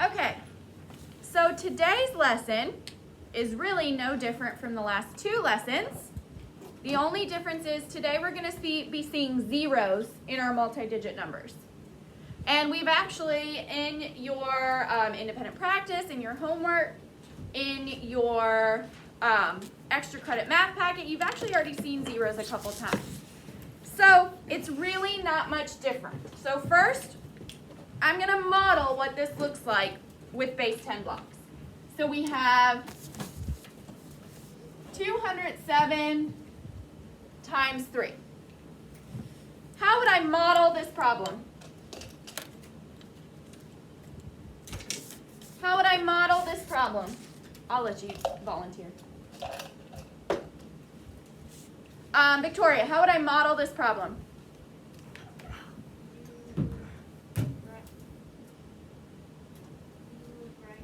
Okay, so today's lesson is really no different from the last two lessons. The only difference is today we're going to be seeing zeros in our multi-digit numbers. And we've actually, in your independent practice, in your homework, in your extra credit math packet, you've actually already seen zeros a couple times. So it's really not much different. So first, I'm going to model what this looks like with base 10 blocks. So we have 207 times 3. How would I model this problem? How would I model this problem? I'll let you volunteer. Victoria, how would I model this problem?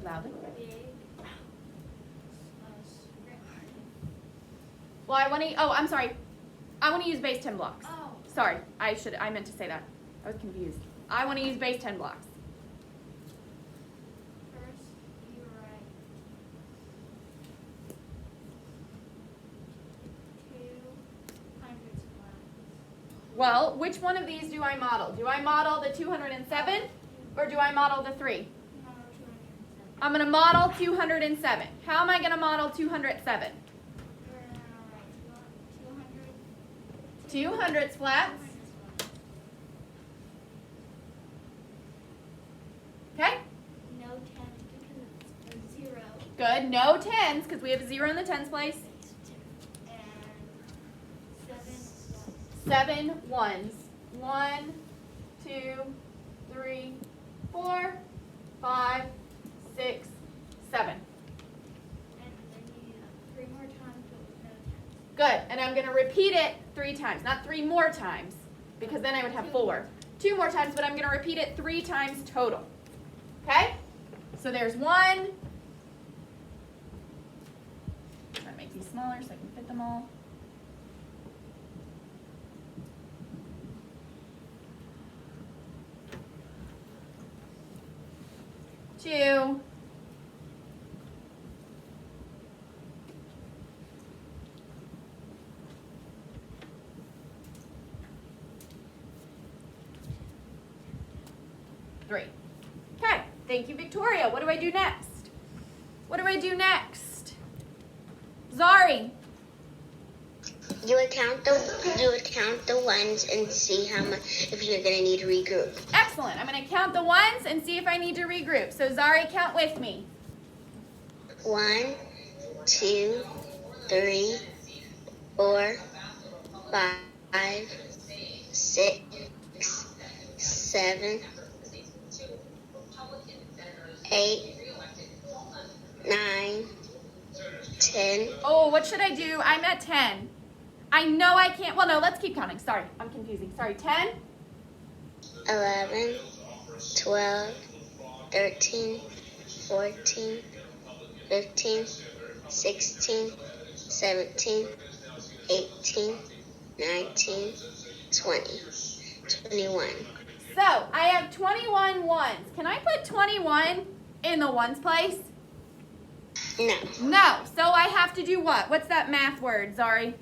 Loudly. Well, I'm sorry. I want to use base 10 blocks. Oh. Sorry, I meant to say that. I was confused. I want to use base 10 blocks. First, you write 200 ones. Well, which one of these do I model? Do I model the 207 or do I model the 3? Model 207. I'm going to model 207. How am I going to model 207? You're going to write 200 flats. Okay? No 10 because it's a 0. Good. No 10s because we have a 0 in the tens place. And 7 ones. 1, 2, 3, 4, 5, 6, 7. And then you 3 more times with no 10. Good. And I'm going to repeat it 3 times. Not 3 more times because then I would have 4. 2 more times, but I'm going to repeat it 3 times total. Okay? So there's 1. I'm going to make these smaller so I can fit them all. 2. 3. Okay, thank you, Victoria. What do I do next? What do I do next? Zari. You would count the ones and see how much if you're gonna need to regroup. Excellent. I'm going to count the ones and see if I need to regroup. So Zari, count with me. 1, 2, 3, 4, 5, 6, 7, 8, 9, 10. Oh, what should I do? I'm at 10. I know I can't. Well, no, let's keep counting. Sorry, I'm confusing. Sorry, 10. 11, 12, 13, 14, 15, 16, 17, 18, 19, 20, 21. So I have 21 ones. Can I put 21 in the ones place? No, No. So I have to do what? What's that math word, Zari?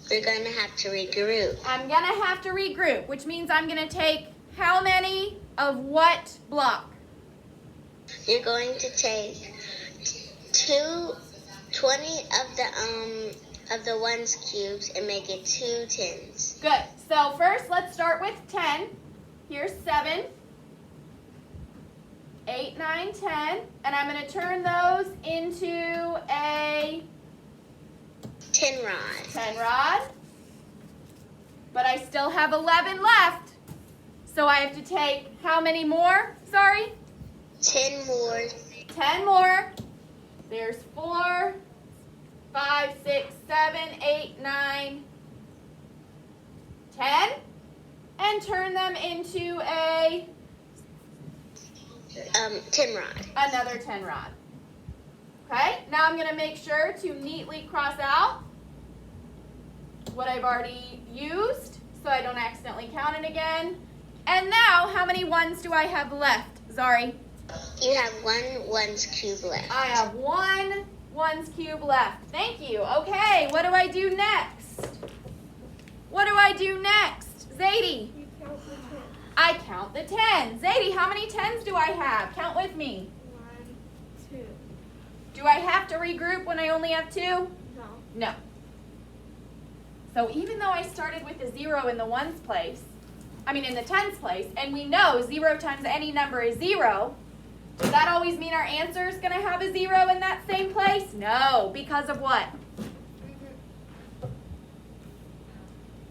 we're going to have to regroup. I'm going to have to regroup, which means I'm going to take how many of what block? You're going to take 20 of the ones cubes and make it 2 10s. Good. So first, let's start with 10. Here's 7, 8, 9, 10. And I'm going to turn those into a 10 rods. 10 rod. But I still have 11 left. So I have to take how many more? Sorry? 10 more. 10 more. There's 4, 5, 6, 7, 8, 9, 10. And turn them into a 10 rod. another 10 rod. Okay, now I'm going to make sure to neatly cross out what I've already used so I don't accidentally count it again. And now, how many ones do I have left, Zari? You have one ones cube left. I have one ones cube left. Thank you. Okay, what do I do next? What do I do next? Zadie. You count the 10. I count the 10. Zadie, how many 10s do I have? Count with me. 1, 2. Do I have to regroup when I only have 2? No. No. So even though I started with a 0 in the ones place, in the tens place, and we know 0 times any number is 0, does that always mean our answer is going to have a 0 in that same place? No. Because of what?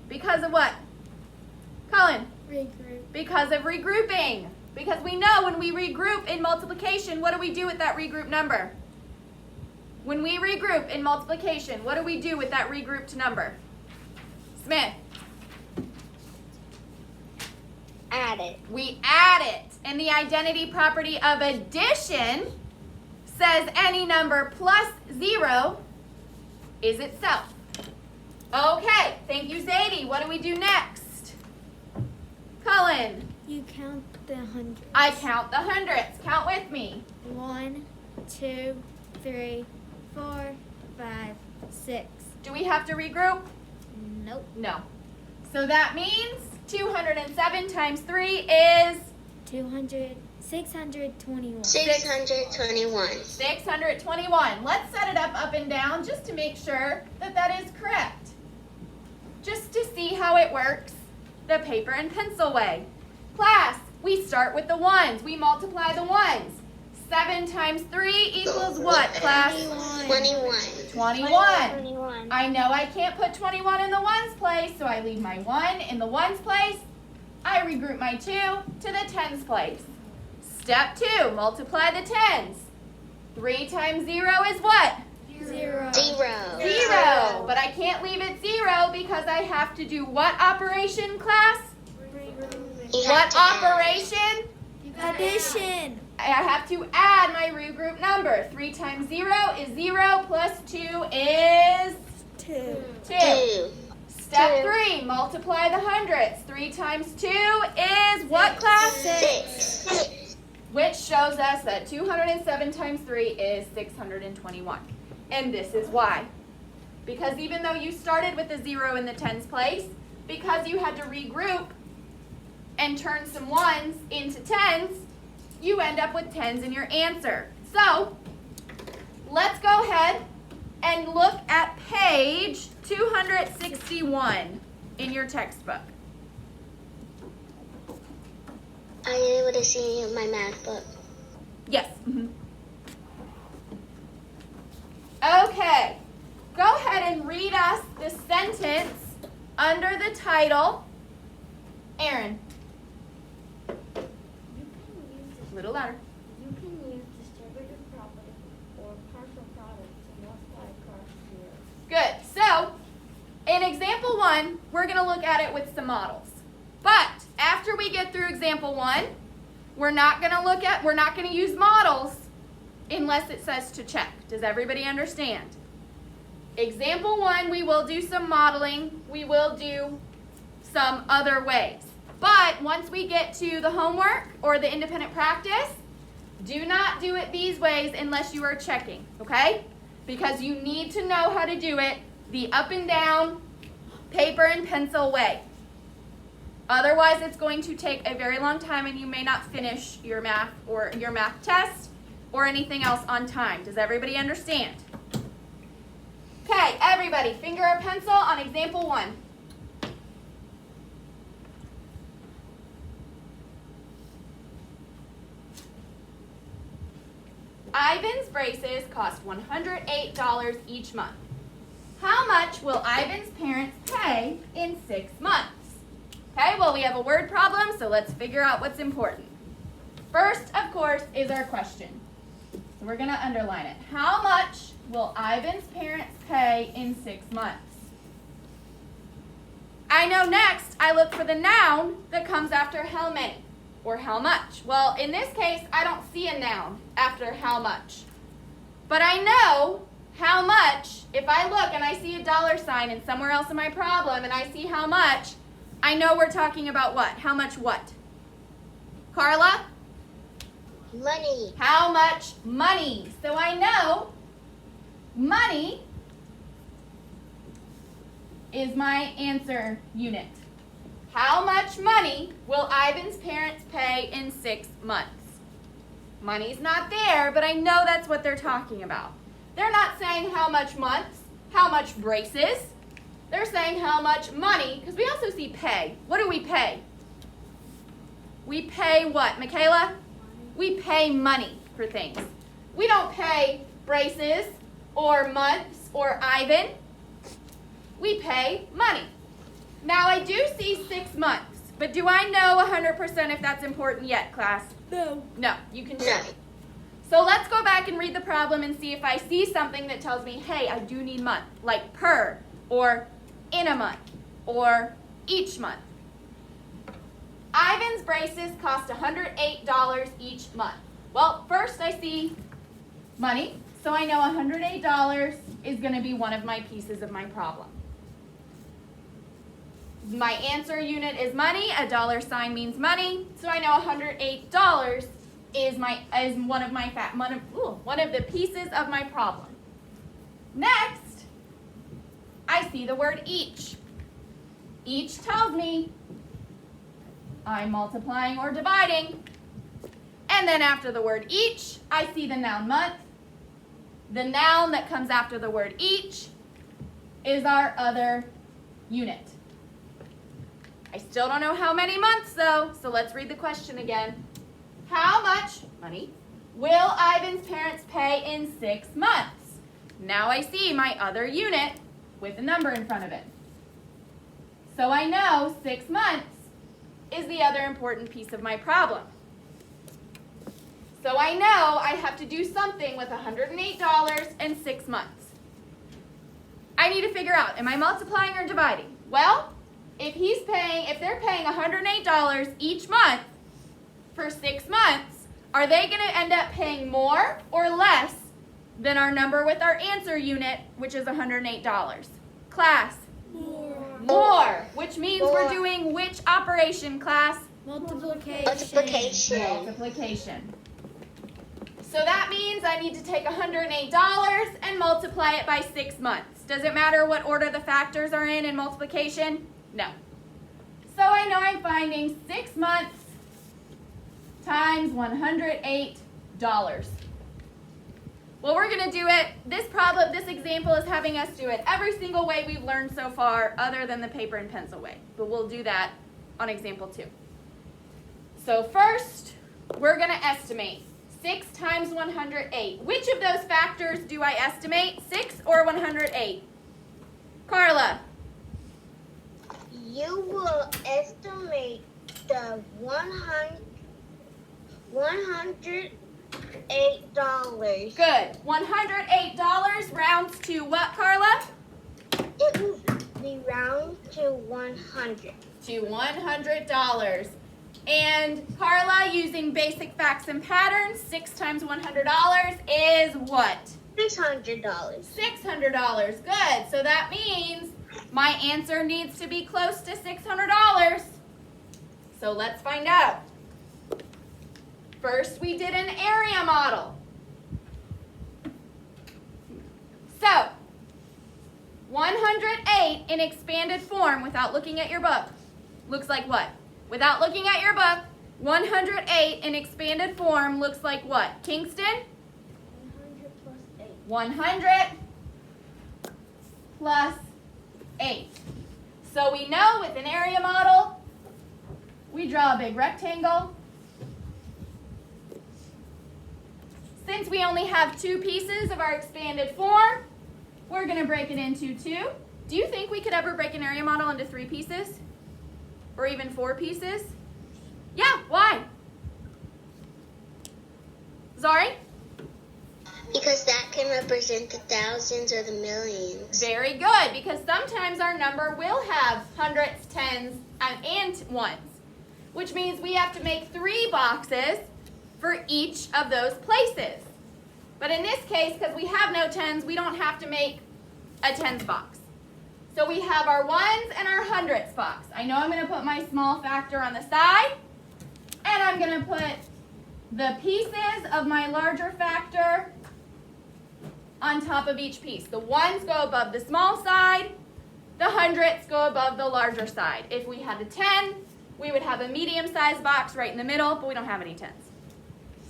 Because of what? Colin? Regroup. Because of regrouping. Because we know when we regroup in multiplication, what do we do with that regroup number? When we regroup in multiplication, what do we do with that regrouped number? Smith? Add it. We add it. And the identity property of addition says any number plus 0 is itself. Okay, thank you, Zadie. What do we do next? Cullen? You count the hundreds. I count the hundreds. Count with me. 1, 2, 3, 4, 5, 6. Do we have to regroup? Nope. No. So that means 207 times 3 is 621. 621. 621. Let's set it up and down just to make sure that that is correct. Just to see how it works the paper and pencil way. Class, we start with the ones. We multiply the ones. 7 times 3 equals what, class? 21. 21. I know I can't put 21 in the ones place, so I leave my 1 in the ones place. I regroup my 2 to the tens place. Step 2, multiply the tens. 3 times 0 is what? 0. 0. But I can't leave it 0 because I have to do what operation, class? You have What to add. operation? Addition. I have to add my regroup number. 3 times 0 is 0 plus 2 is 2. 2. Step 3, multiply the hundreds. 3 times 2 is what, class? 6. Which shows us that 207 times 3 is 621. And this is why. Because even though you started with a 0 in the tens place, because you had to regroup and turn some ones into tens, you end up with tens in your answer. So, let's go ahead and look at page 261 in your textbook. Are you able to see my math book? Yes. Okay. Go ahead and read us the sentence under the title. Aaron, You can use a little louder. You can use distributive property or partial product to multiply across zeros. Good. So, in example 1, we're going to look at it with some models. But after we get through example 1, we're not going to use models unless it says to check. Does everybody understand? Example 1, we will do some modeling. We will do some other ways. But once we get to the homework or the independent practice, do not do it these ways unless you are checking, okay? Because you need to know how to do it the up and down, paper and pencil way. Otherwise, it's going to take a very long time and you may not finish your math or your math test or anything else on time. Does everybody understand? Okay, everybody, finger or pencil on example 1. Ivan's braces cost $108 each month. How much will Ivan's parents pay in 6 months? Okay, well, we have a word problem, so let's figure out what's important. First, of course, is our question. So we're going to underline it. How much will Ivan's parents pay in 6 months? I know next I look for the noun that comes after how many or how much. Well, in this case, I don't see a noun after how much. But I know how much, if I look and I see a dollar sign and somewhere else in my problem and I see how much, I know we're talking about what? How much what? Carla? Money. How much money? So I know money is my answer unit. How much money will Ivan's parents pay in 6 months? Money's not there, but I know that's what they're talking about. They're not saying how much months, how much braces. They're saying how much money, because we also see pay. What do we pay? We pay what, Michaela? We pay money for things. We don't pay braces or months or Ivan. We pay money. Now I do see 6 months, but do I know 100% if that's important yet, class? No. No, you can No. check. So let's go back and read the problem and see if I see something that tells me, hey, I do need month, like per, or in a month, or each month. Ivan's braces cost $108 each month. Well, first I see money, so I know $108 is going to be one of my pieces of my problem. My answer unit is money. A dollar sign means money, so I know $108 is one of the pieces of my problem. Next, I see the word each. Each tells me I'm multiplying or dividing. And then after the word each, I see the noun month. The noun that comes after the word each is our other unit. I still don't know how many months though, so let's read the question again. How much money will Ivan's parents pay in 6 months? Now I see my other unit with a number in front of it. So I know 6 months is the other important piece of my problem. So I know I have to do something with $108 and 6 months. I need to figure out, am I multiplying or dividing? Well, if they're paying $108 each month for 6 months, are they going to end up paying more or less than our number with our answer unit, which is $108? Class? More, which means we're doing which operation, class? Multiplication. Multiplication. So that means I need to take $108 and multiply it by 6 months. Does it matter what order the factors are in multiplication? No. So I know I'm finding 6 months times $108. Well, we're going to do it. This example is having us do it every single way we've learned so far other than the paper and pencil way. But we'll do that on example 2. So first, we're going to estimate 6 times 108. Which of those factors do I estimate? 6 or 108? Carla. You will estimate the $108. Good. $108 rounds to what, Carla? It will be round to 100. To $100. And Carla, using basic facts and patterns, 6 times $100 is what? $600. $600. Good. So that means my answer needs to be close to $600. So let's find out. First, we did an area model. So, 108 in expanded form without looking at your book looks like what? Without looking at your book, 108 in expanded form looks like what? Kingston? 100 plus 8. 100 plus 8. So we know with an area model, we draw a big rectangle. Since we only have 2 pieces of our expanded form, we're going to break it into 2. Do you think we could ever break an area model into 3 pieces? Or even 4 pieces? Yeah, why? Zari? Because that can represent the thousands or the millions. Very good, because sometimes our number will have hundreds, tens, and ones, which means we have to make 3 boxes for each of those places. But in this case, because we have no tens, we don't have to make a tens box. So we have our ones and our hundredths box. I know I'm going to put my small factor on the side, and I'm going to put the pieces of my larger factor on top of each piece. The ones go above the small side, the hundredths go above the larger side. If we had a 10, we would have a medium-sized box right in the middle, but we don't have any 10s.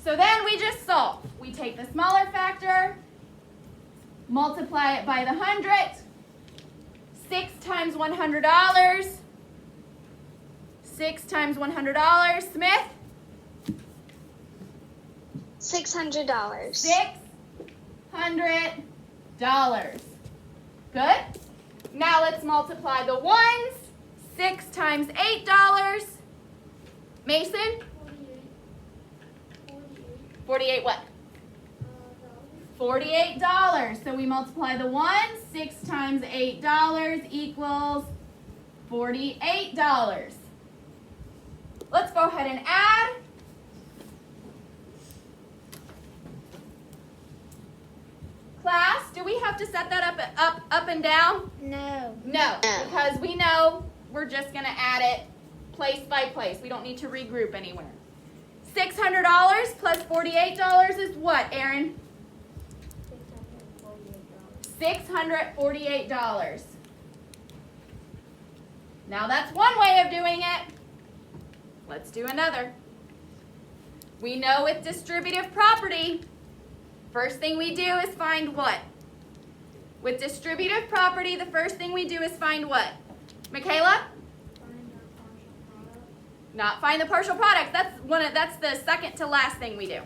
So then we just solve. We take the smaller factor, multiply it by the hundredth. 6 times $100. 6 times $100. Smith? $600. $600. Good? Now let's multiply the ones. 6 times $8. Mason? 48 what? $48. So we multiply the ones. 6 times $8 equals $48. Let's go ahead and add. Class, do we have to set that up and down? No. No, because we know we're just going to add it place by place. We don't need to regroup anywhere. $600 plus $48 is what, Aaron? $648. Now that's one way of doing it. Let's do another. We know with distributive property, first thing we do is find what? With distributive property, the first thing we do is find what? Michaela? Not find the partial product. That's the second to last thing we do.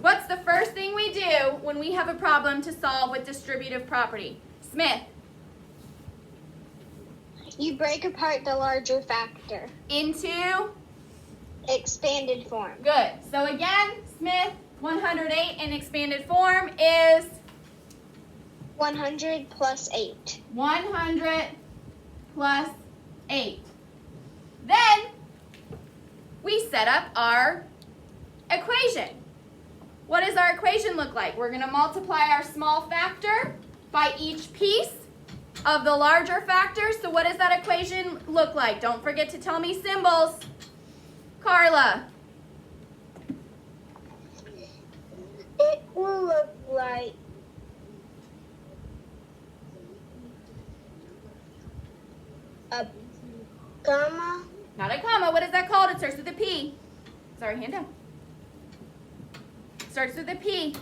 What's the first thing we do when we have a problem to solve with distributive property? Smith? You break apart the larger factor. Into? Expanded form. Good. So again, Smith, 108 in expanded form is? 100 plus 8. 100 plus 8. Then we set up our equation. What does our equation look like? We're going to multiply our small factor by each piece of the larger factor. So what does that equation look like? Don't forget to tell me symbols. Carla. It will look like a comma. Not a comma. What is that called? It starts with a P. Sorry, hand down. Starts with a P.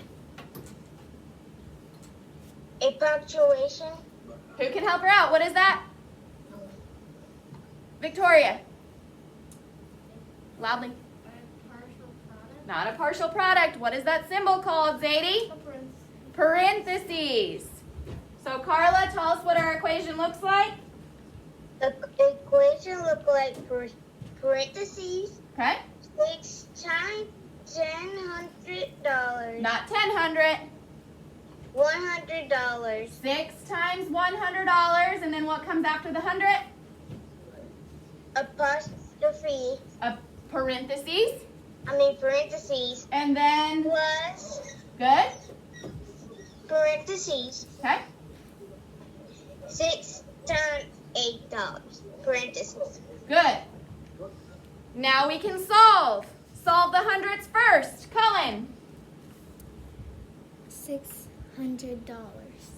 A punctuation. Who can help her out? What is that? Victoria. Loudly. Not a partial product. What is that symbol called, Zadie? Parentheses. So Carla, tell us what our equation looks like. The equation looks like parentheses. Okay. 6 times $100. Not 1,000. $100. 6 times $100, and then what comes after the 100? Apostrophe. A parentheses. Parentheses. And then Plus good. parentheses. Okay. 6 times $8. Parentheses. Good. Now we can solve. Solve the hundreds first. Cullen. $600.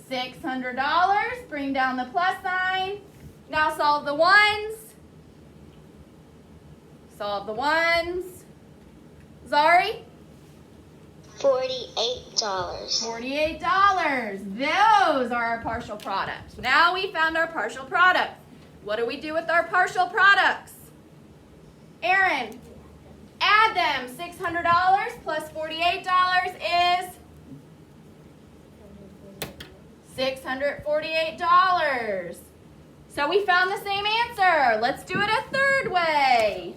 $600. Bring down the plus sign. Now solve the ones. Solve the ones. Zari? $48. $48. Those are our partial products. Now we found our partial product. What do we do with our partial products? Aaron, add them. $600 plus $48 is $648. So we found the same answer. Let's do it a third way.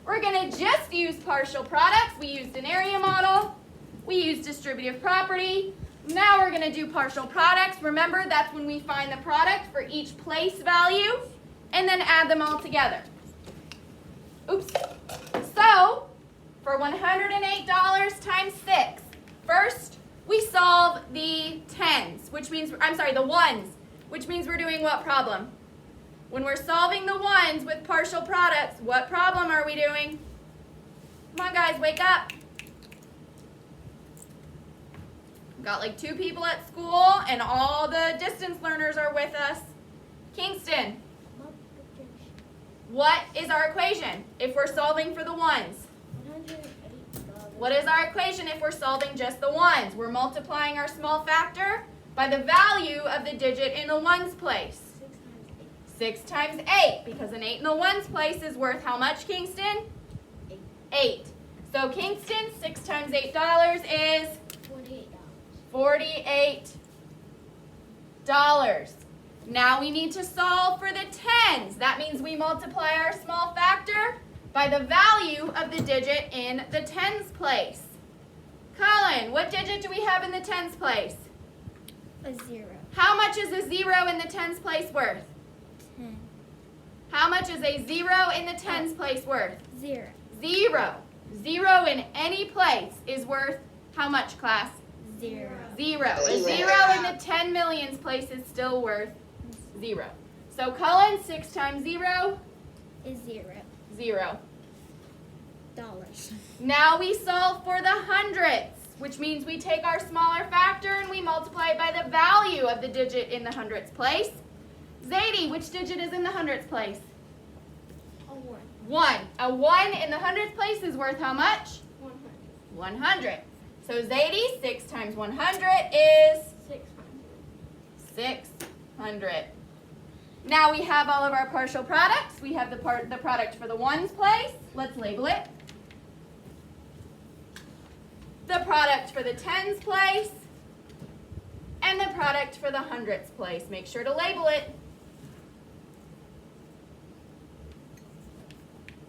We're going to just use partial products. We used an area model. We used distributive property. Now we're going to do partial products. Remember, that's when we find the product for each place value and then add them all together. Oops. So, for $108 times 6, first we solve the tens, which means, the ones, which means we're doing what problem? When we're solving the ones with partial products, what problem are we doing? Come on, guys, wake up. Got like 2 people at school, and all the distance learners are with us. Kingston, what is our equation if we're solving for the ones? $108. What is our equation if we're solving just the ones? We're multiplying our small factor by the value of the digit in the ones place. 6 times 8, because an 8 in the ones place is worth how much, Kingston? 8. So Kingston, 6 times $8 is $48. $48. Now we need to solve for the tens. That means we multiply our small factor by the value of the digit in the tens place. Colin, what digit do we have in the tens place? A 0. How much is a 0 in the tens place worth? 10. How much is a 0 in the tens place worth? 0. 0. 0 in any place is worth how much, class? 0. 0. A 0 in the 10 millions place is still worth 0. So Cullen, 6 times 0? Is 0. 0. Dollars. Now we solve for the hundredths, which means we take our smaller factor and we multiply it by the value of the digit in the hundredths place. Zadie, which digit is in the hundredths place? A 1. 1. A 1 in the hundredths place is worth how much? 100. 100. So Zadie, 6 times 100 is 600. 600. Now we have all of our partial products. We have the product for the ones place. Let's label it. The product for the tens place. And the product for the hundredths place. Make sure to label it.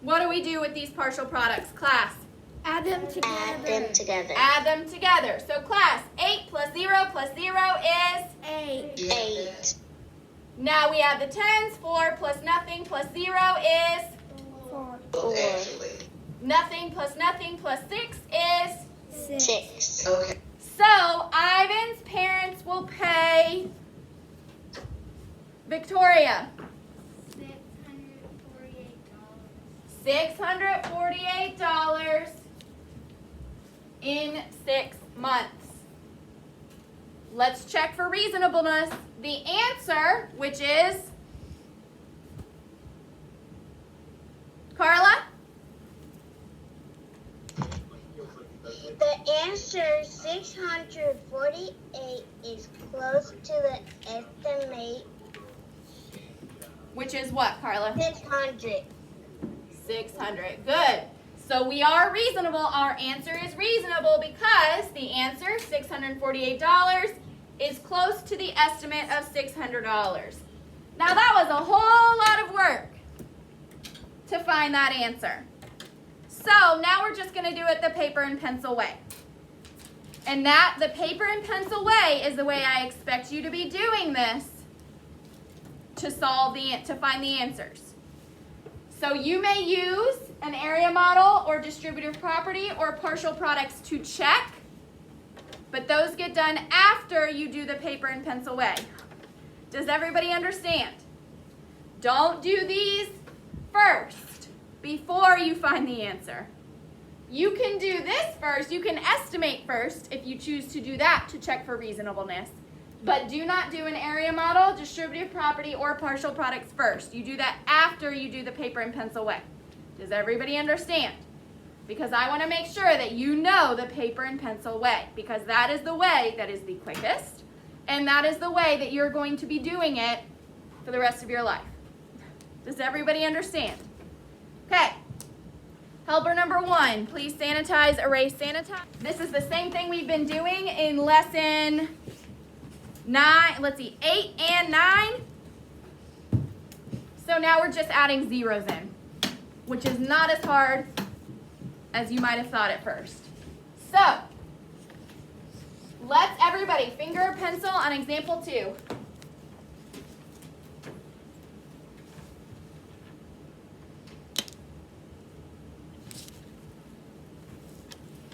What do we do with these partial products, class? Add them together. Add them together. Add them together. So class, 8 plus 0 is? 8. 8. Now we add the tens. 4 plus nothing plus 0 is? 4. 4. Nothing plus 6 is? 6. Okay. So Ivan's parents will pay Victoria $648 in 6 months. Let's check for reasonableness. The answer, which is Carla? The answer 648 is close to the estimate Which is what, Carla? 600. 600. Good. So we are reasonable. Our answer is reasonable because the answer, $648, is close to the estimate of $600. Now that was a whole lot of work to find that answer. So now we're just going to do it the paper and pencil way. And that, the paper and pencil way, is the way I expect you to be doing this to find the answers. So you may use an area model or distributive property or partial products to check, but those get done after you do the paper and pencil way. Does everybody understand? Don't do these first before you find the answer. You can do this first. You can estimate first if you choose to do that to check for reasonableness. But do not do an area model, distributive property, or partial products first. You do that after you do the paper and pencil way. Does everybody understand? Because I want to make sure that you know the paper and pencil way, because that is the way that is the quickest, and that is the way that you're going to be doing it for the rest of your life. Does everybody understand? Okay. Helper number 1, please sanitize, erase, sanitize. This is the same thing we've been doing in lesson 8 and 9. So now we're just adding zeros in, which is not as hard as you might have thought at first. So, let's everybody finger or pencil on example 2.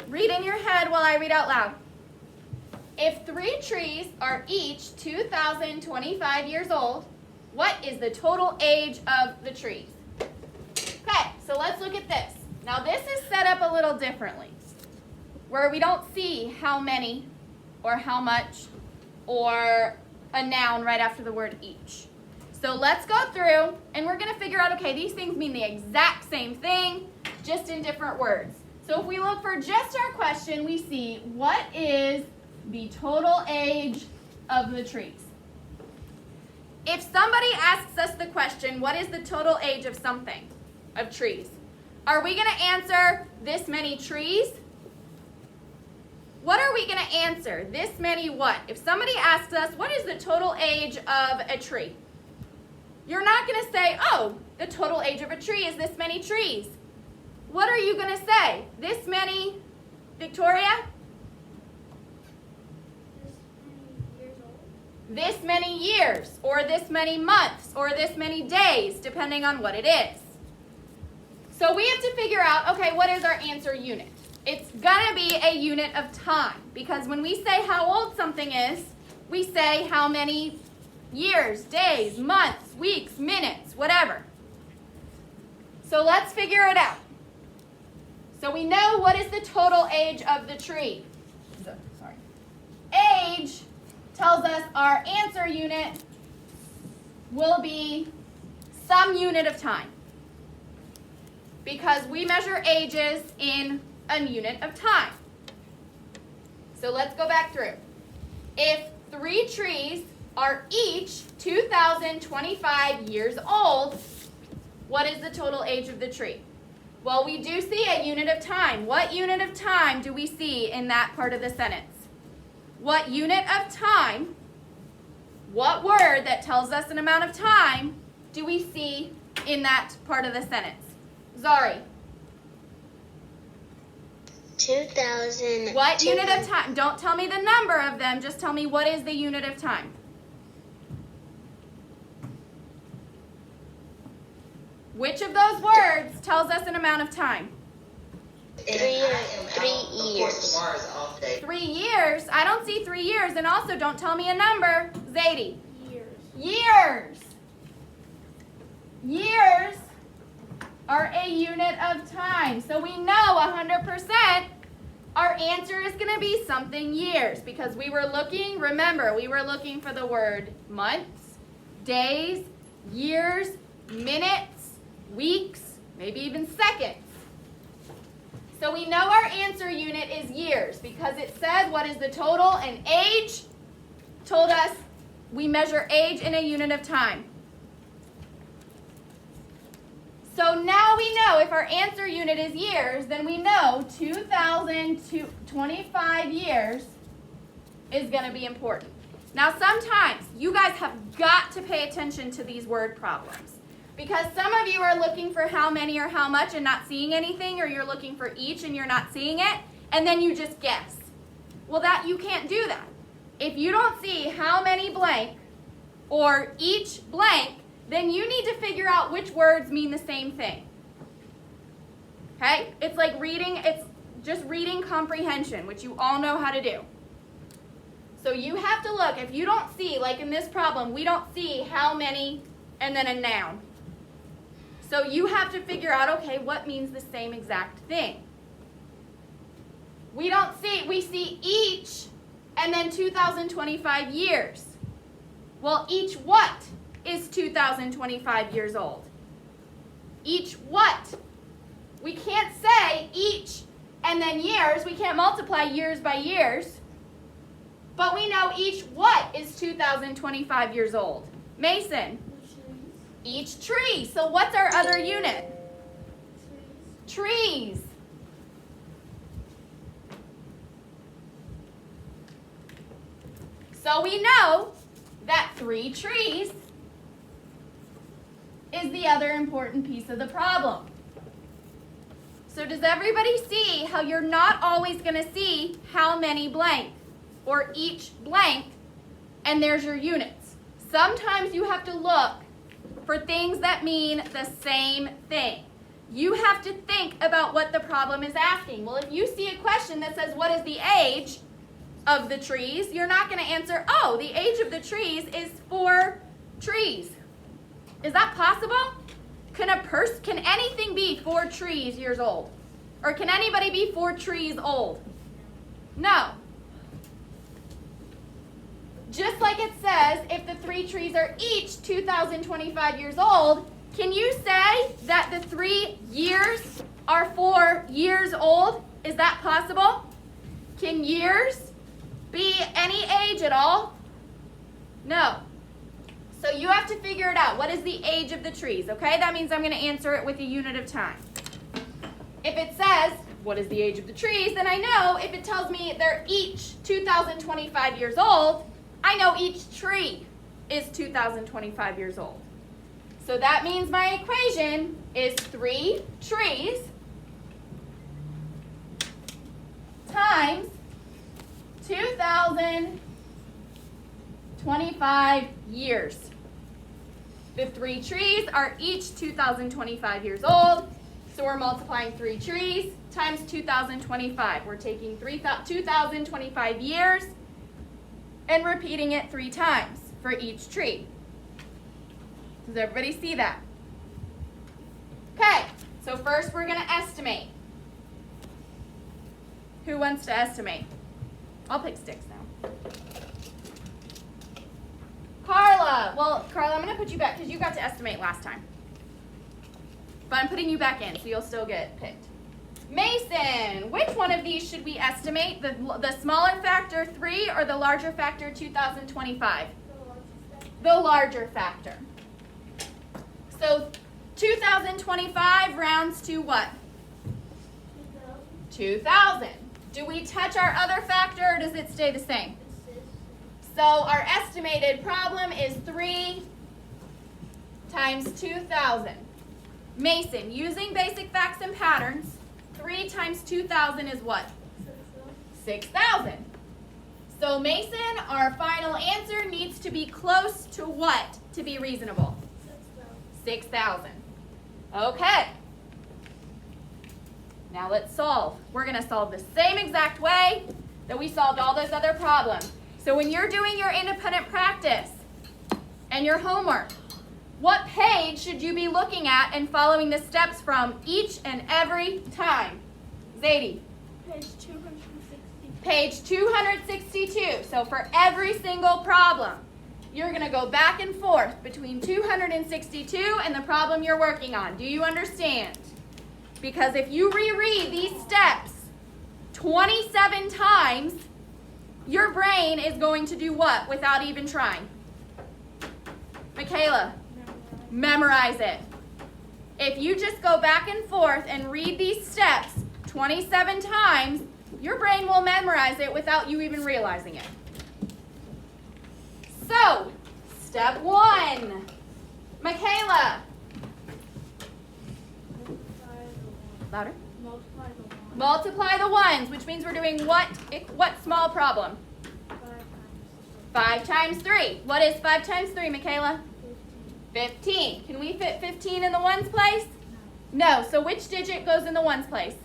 Read in your head while I read out loud. If 3 trees are each 2,025 years old, what is the total age of the trees? Okay, so let's look at this. Now this is set up a little differently, where we don't see how many or how much or a noun right after the word each. So let's go through and we're going to figure out, okay, these things mean the exact same thing, just in different words. So if we look for just our question, we see, what is the total age of the trees? If somebody asks us the question, what is the total age of something, of trees? Are we going to answer this many trees? What are we going to answer? This many what? If somebody asks us, what is the total age of a tree? You're not going to say, oh, the total age of a tree is this many trees. What are you going to say? This many, Victoria? This many years, or this many months, or this many days, depending on what it is. So we have to figure out, okay, what is our answer unit? It's going to be a unit of time, because when we say how old something is, we say how many years, days, months, weeks, minutes, whatever. So let's figure it out. So we know what is the total age of the tree. Age tells us our answer unit will be some unit of time, because we measure ages in a unit of time. So let's go back through. If 3 trees are each 2,025 years old, what is the total age of the tree? Well, we do see a unit of time. What unit of time do we see in that part of the sentence? What unit of time, what word that tells us an amount of time do we see in that part of the sentence? Zari. 2,000. What unit of time? Don't tell me the number of them, just tell me what is the unit of time. Which of those words tells us an amount of time? 3 years. 3 years? I don't see 3 years, and also don't tell me a number. Zadie. Years. Years are a unit of time. So we know 100% our answer is going to be something years, because we were looking, remember, we were looking for the word months, days, years, minutes, weeks, maybe even seconds. So we know our answer unit is years, because it said what is the total, and age told us we measure age in a unit of time. So now we know if our answer unit is years, then we know 2,025 years is going to be important. Now sometimes you guys have got to pay attention to these word problems, because some of you are looking for how many or how much and not seeing anything, or you're looking for each and you're not seeing it, and then you just guess. Well, you can't do that. If you don't see how many blank or each blank, then you need to figure out which words mean the same thing. Okay? It's like reading, it's just reading comprehension, which you all know how to do. So you have to look. If you don't see, like in this problem, we don't see how many and then a noun. So you have to figure out, okay, what means the same exact thing? We see each and then 2,025 years. Well, each what is 2,025 years old? Each what? We can't say each and then years. We can't multiply years by years. But we know each what is 2,025 years old? Mason. Each tree. So what's our other unit? Trees. So we know that 3 trees is the other important piece of the problem. So does everybody see how you're not always going to see how many blank or each blank, and there's your units? Sometimes you have to look for things that mean the same thing. You have to think about what the problem is asking. Well, if you see a question that says, what is the age of the trees? You're not going to answer, oh, the age of the trees is 4 trees. Is that possible? Can anything be 4 trees years old? Or can anybody be 4 trees old? No. Just like it says, if the 3 trees are each 2,025 years old, can you say that the 3 years are 4 years old? Is that possible? Can years be any age at all? No. So you have to figure it out. What is the age of the trees, okay? That means I'm going to answer it with a unit of time. If it says, what is the age of the trees, then I know if it tells me they're each 2,025 years old, I know each tree is 2,025 years old. So that means my equation is 3 trees times 2,025 years. The 3 trees are each 2,025 years old, so we're multiplying 3 trees times 2,025. We're taking 2,025 years and repeating it 3 times for each tree. Does everybody see that? Okay, so first we're going to estimate. Who wants to estimate? I'll pick sticks now. Carla. Well, Carla, I'm going to put you back because you got to estimate last time. But I'm putting you back in, so you'll still get picked. Mason, which one of these should we estimate? The smaller factor 3 or the larger factor 2,025? The larger factor. So 2,025 rounds to what? 2,000. Do we touch our other factor or does it stay the same? So our estimated problem is 3 times 2,000. Mason, using basic facts and patterns, 3 times 2,000 is what? 6,000. So Mason, our final answer needs to be close to what to be reasonable? 6,000. Okay. Now let's solve. We're going to solve the same exact way that we solved all those other problems. So when you're doing your independent practice and your homework, what page should you be looking at and following the steps from each and every time? Zadie. Page 262. Page 262. So for every single problem, you're going to go back and forth between 262 and the problem you're working on. Do you understand? Because if you reread these steps 27 times, your brain is going to do what without even trying? Michaela, memorize it. If you just go back and forth and read these steps 27 times, your brain will memorize it without you even realizing it. So, step 1. Michaela. Louder. Multiply the 1. Multiply the ones, which means we're doing what small problem? 5 times 3. What is 5 times 3, Michaela? 15. Can we fit 15 in the ones place? No. So which digit goes in the ones place?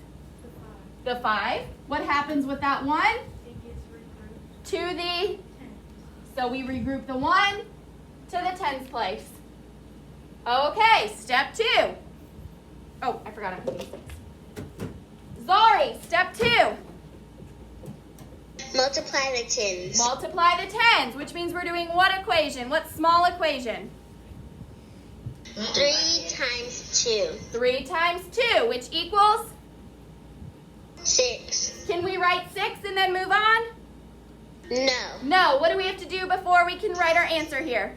The 5. What happens with that 1? It gets regrouped. To the 10. So we regroup the 1 to the tens place. Okay, step 2. Oh, I forgot I'm putting 6. Zari, step 2. Multiply the tens. Multiply the tens, which means we're doing what equation? What small equation? 3 times 2. 3 times 2, which equals? 6. Can we write 6 and then move on? No. No. What do we have to do before we can write our answer here?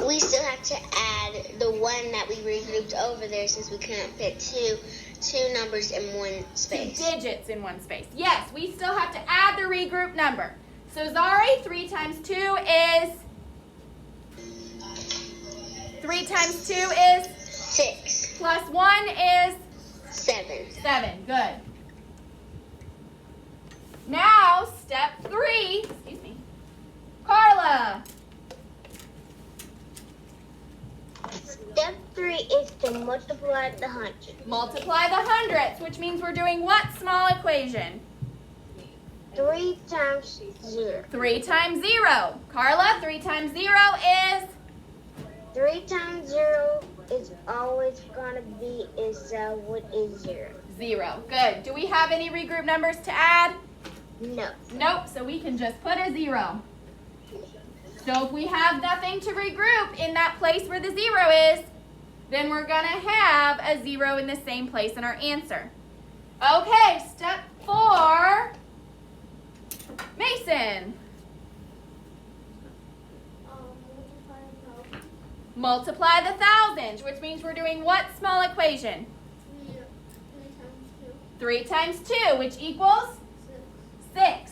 We still have to add the 1 that we regrouped over there since we couldn't fit two numbers in one space. 2 digits in one space. Yes, we still have to add the regroup number. So Zari, 3 times 2 is? 3 times 2 is? 6. Plus 1 is? 7. 7. Good. Now, step 3. Excuse me. Carla. Step 3 is to multiply the hundreds. Multiply the hundredths, which means we're doing what small equation? 3 times 0. 3 times 0. Carla, 3 times 0 is? 3 times 0 is always going to be what is 0. 0. Good. Do we have any regroup numbers to add? No. Nope, so we can just put a 0. So if we have nothing to regroup in that place where the 0 is, then we're going to have a 0 in the same place in our answer. Okay, step 4. Mason. Multiply the thousands, which means we're doing what small equation? 3 times 2, which equals 6.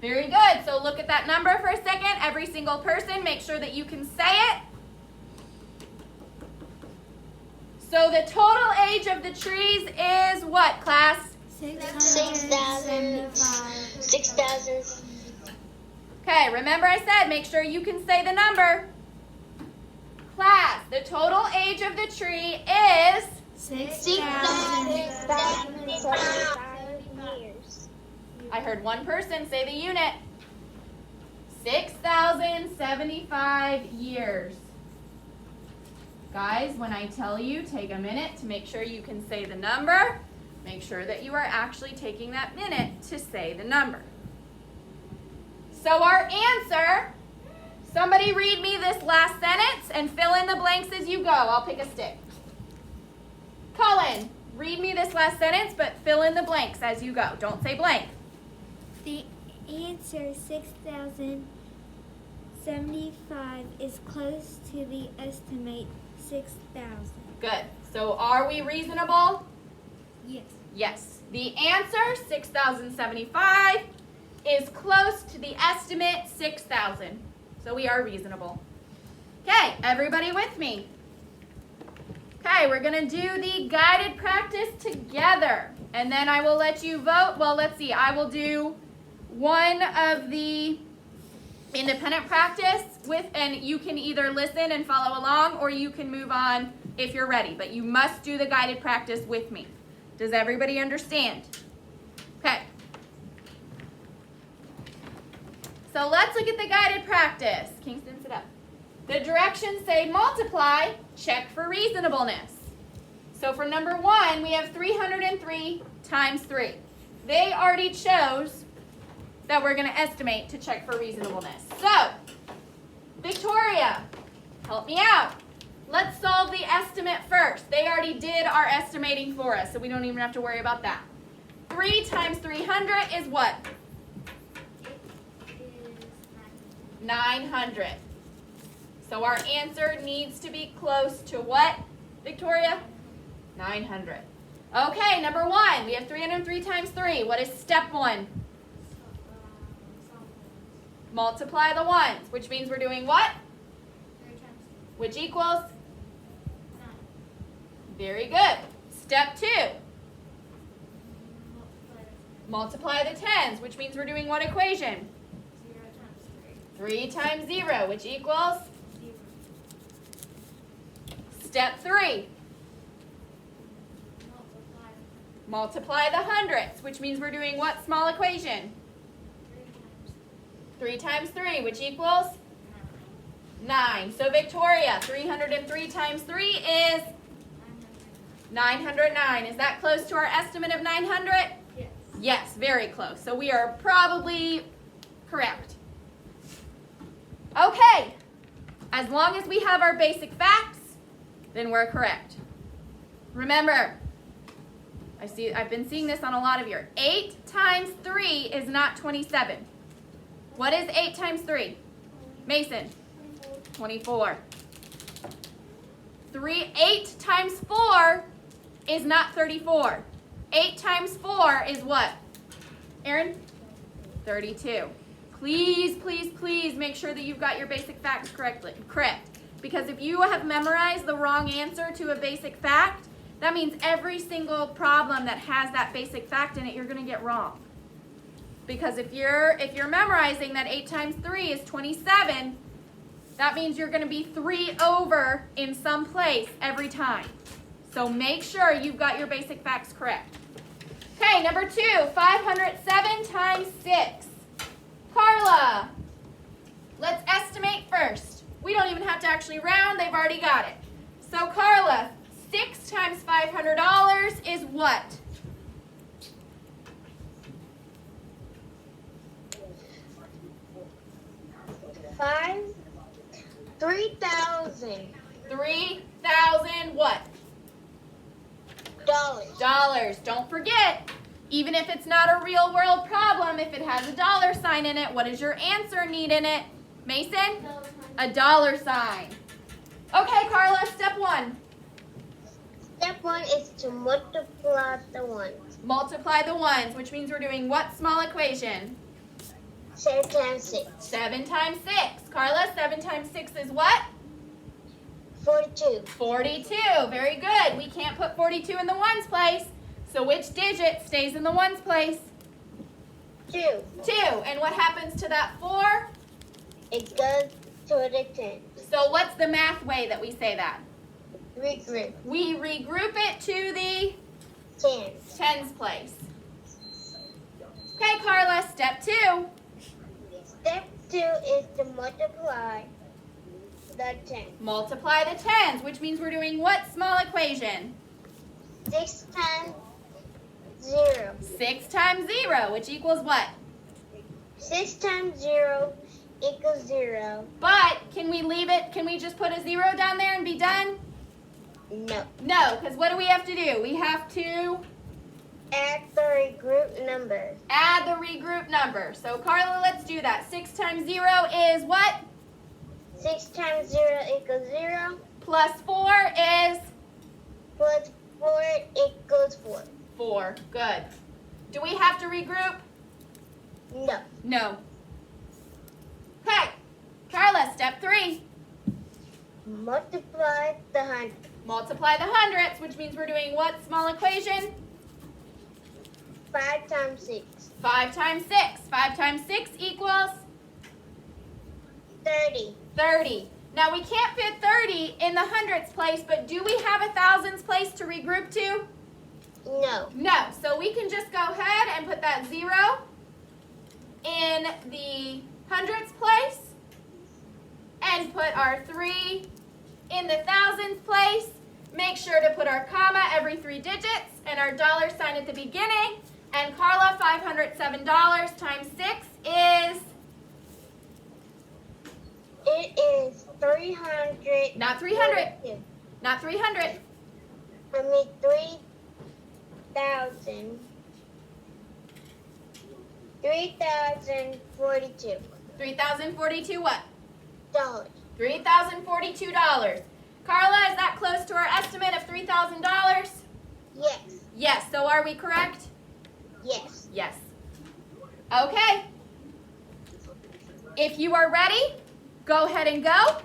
Very good. So look at that number for a second. Every single person, make sure that you can say it. So the total age of the trees is what, class? 6,000. Okay, remember I said make sure you can say the number. Class, the total age of the tree is 6,075 years. I heard one person say the unit. 6,075 years. Guys, when I tell you, take a minute to make sure you can say the number. Make sure that you are actually taking that minute to say the number. So our answer, somebody read me this last sentence and fill in the blanks as you go. I'll pick a stick. Colin, read me this last sentence, but fill in the blanks as you go. Don't say blank. The answer 6,075 is close to the estimate 6,000. Good. So are we reasonable? Yes. Yes. The answer, 6,075, is close to the estimate 6,000. So we are reasonable. Okay, everybody with me? Okay, we're going to do the guided practice together. And then I will let you vote. Well, let's see. I will do one of the independent practice and you can either listen and follow along or you can move on if you're ready. But you must do the guided practice with me. Does everybody understand? Okay. So let's look at the guided practice. Kingston, sit up. The directions say multiply, check for reasonableness. So for number 1, we have 303 times 3. They already chose that we're going to estimate to check for reasonableness. So, Victoria, help me out. Let's solve the estimate first. They already did our estimating for us, so we don't even have to worry about that. 3 times 300 is what? 900. So our answer needs to be close to what, Victoria? 900. Okay, number 1. We have 303 times 3. What is step 1? Multiply the ones, which means we're doing what? 3 times 2. Which equals? 9. Very good. Step 2. Multiply Multiply the the tens, which means we're doing what equation? 0 times 3 times 0, which equals? 3. 0. Step 3. Multiply Multiply the hundredths, which means we're doing what small equation? 3 times 3 times 3, which equals? 9. So Victoria, 303 times 3 is? 909. Is that close to our estimate of 900? Yes. Yes, very close. So we are probably correct. Okay. As long as we have our basic facts, then we're correct. Remember, I've been seeing this on a lot of you. 8 times 3 is not 27. What is 8 times 3? Mason. 24. 8 times 4 is not 34. 8 times 4 is what? Aaron? 32. Please, please, please make sure that you've got your basic facts correct. Because if you have memorized the wrong answer to a basic fact, that means every single problem that has that basic fact in it, you're going to get wrong. Because if you're memorizing that 8 times 3 is 27, that means you're going to be 3 over in some place every time. So make sure you've got your basic facts correct. Okay, number 2, 507 times 6. Carla, let's estimate first. We don't even have to actually round. They've already got it. So Carla, 6 times $500 is what? $3,000. 3,000 what? Dollars. Don't forget, even if it's not a real world problem, if it has a dollar sign in it, what does your answer need in it? Mason? A dollar sign. Okay, Carla, step 1. Step 1 is to multiply the ones. Multiply the ones, which means we're doing what small equation? 7 times 6. 7 times 6. Carla, 7 times 6 is what? 42. 42. Very good. We can't put 42 in the ones place. So which digit stays in the ones place? 2. 2. And what happens to that 4? It goes to the 10. So what's the math way that we say that? Regroup. We regroup it to the 10. tens place. Okay, Carla, step 2. Step 2 is to multiply the 10. Multiply the tens, which means we're doing what small equation? 6 times 0. 6 times 0, which equals what? 6 times 0 equals 0. But can we leave it? Can we just put a 0 down there and be done? No. No, because what do we have to do? We have to Add the regroup number. add the regroup number. So Carla, let's do that. 6 times 0 is what? 6 times 0 equals 0. Plus 4 is Plus 4 equals 4. 4. Good. Do we have to regroup? No. No. Okay. Carla, step 3. Multiply the 100. Multiply the hundredths, which means we're doing what small equation? 5 times 6. 5 times 6. 5 times 6 equals 30. 30. Now we can't fit 30 in the hundredths place, but do we have a thousands place to regroup to? No. No. So we can just go ahead and put that 0 in the hundredths place and put our 3 in the thousands place. Make sure to put our comma every 3 digits and our dollar sign at the beginning. And Carla, $507 times 6 is It is 300. not 300. Not 300. I mean 3,000. 3,042 $3,042 what? dollars. $3,042. Carla, is that close to our estimate of $3,000? Yes. Yes. So are we correct? Yes. Yes. Okay. If you are ready, go ahead and go.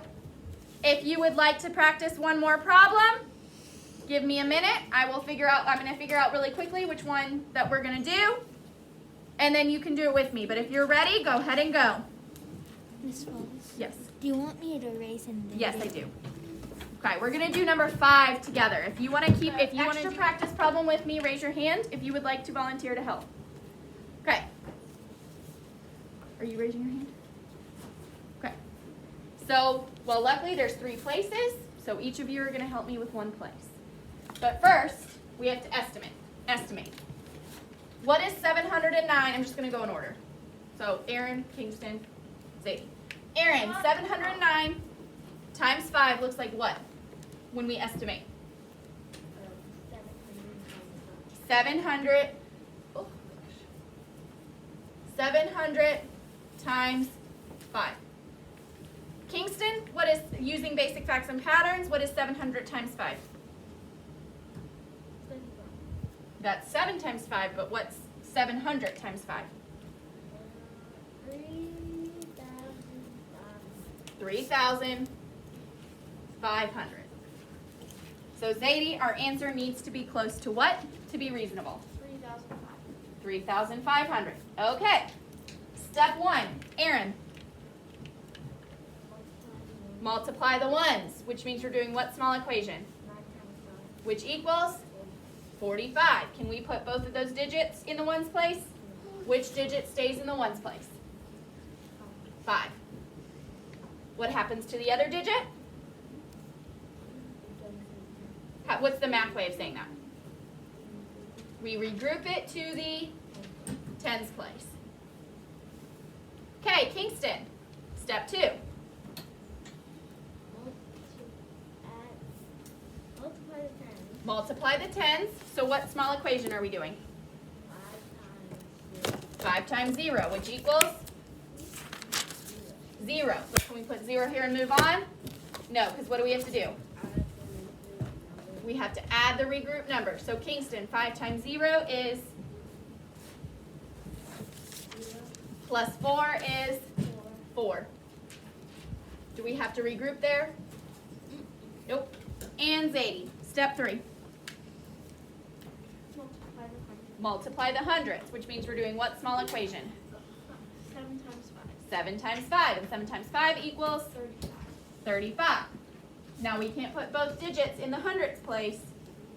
If you would like to practice one more problem, give me a minute. I'm going to figure out really quickly which one that we're going to do. And then you can do it with me. But if you're ready, go ahead and go. Miss Wallace, Yes. do you want me to erase in the Yes, I do. Okay, we're going to do number 5 together. If you want to keep, if you want to practice problem with me, raise your hand if you would like to volunteer to help. Okay. Are you raising your hand? Okay. So, well, luckily there's 3 places, so each of you are going to help me with 1 place. But first, we have to estimate. What is 709? I'm just going to go in order. So, Aaron, Kingston, Zadie. Aaron, 709 times 5 looks like what when we estimate? 700 times 5. Kingston, what is, using basic facts and patterns, what is 700 times 5? That's 7 times 5, but what's 700 times 5? 3,500. So Zadie, our answer needs to be close to what to be reasonable? 3,500. Okay. Step 1, Aaron. Multiply the ones, which means we're doing what small equation? Which equals 45. Can we put both of those digits in the ones place? Which digit stays in the ones place? 5. What happens to the other digit? What's the math way of saying that? We regroup it to the tens place. Okay, Kingston, step 2. Multiply the tens. Multiply the tens. So what small equation are we doing? 5 times 0, which equals 0. So can we put 0 here and move on? No, because what do we have to do? We have to add the regroup number. So Kingston, 5 times 0 is plus 4 is 4. Do we have to regroup there? Nope. And Zadie, step 3. Multiply the hundred. Multiply the hundredths, which means we're doing what small equation? 7 times 5. 7 times 5. And 7 times 5 equals 35. 35. Now we can't put both digits in the hundredths place,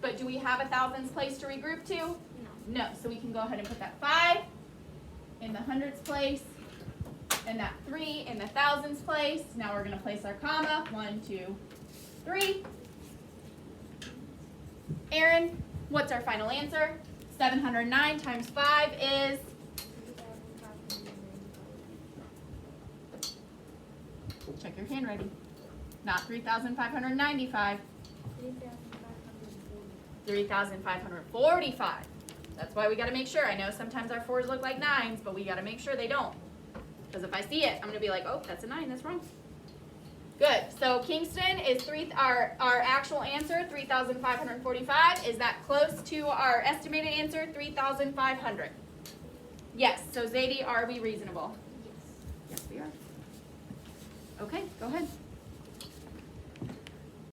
but do we have a thousands place to regroup to? No. No, so we can go ahead and put that 5 in the hundredths place and that 3 in the thousands place. Now we're going to place our comma. 1, 2, 3. Aaron, what's our final answer? 709 times 5 is 3,595. check your handwriting. Not 3,595. 3,545. That's why we got to make sure. I know sometimes our 4s look like 9s, but we got to make sure they don't. Because if I see it, I'm going to be like, oh, that's a 9. That's wrong. Good. So Kingston is our actual answer, 3,545. Is that close to our estimated answer, 3,500? Yes. So Zadie, are we reasonable? Yes. Yes, we are. Okay, go ahead.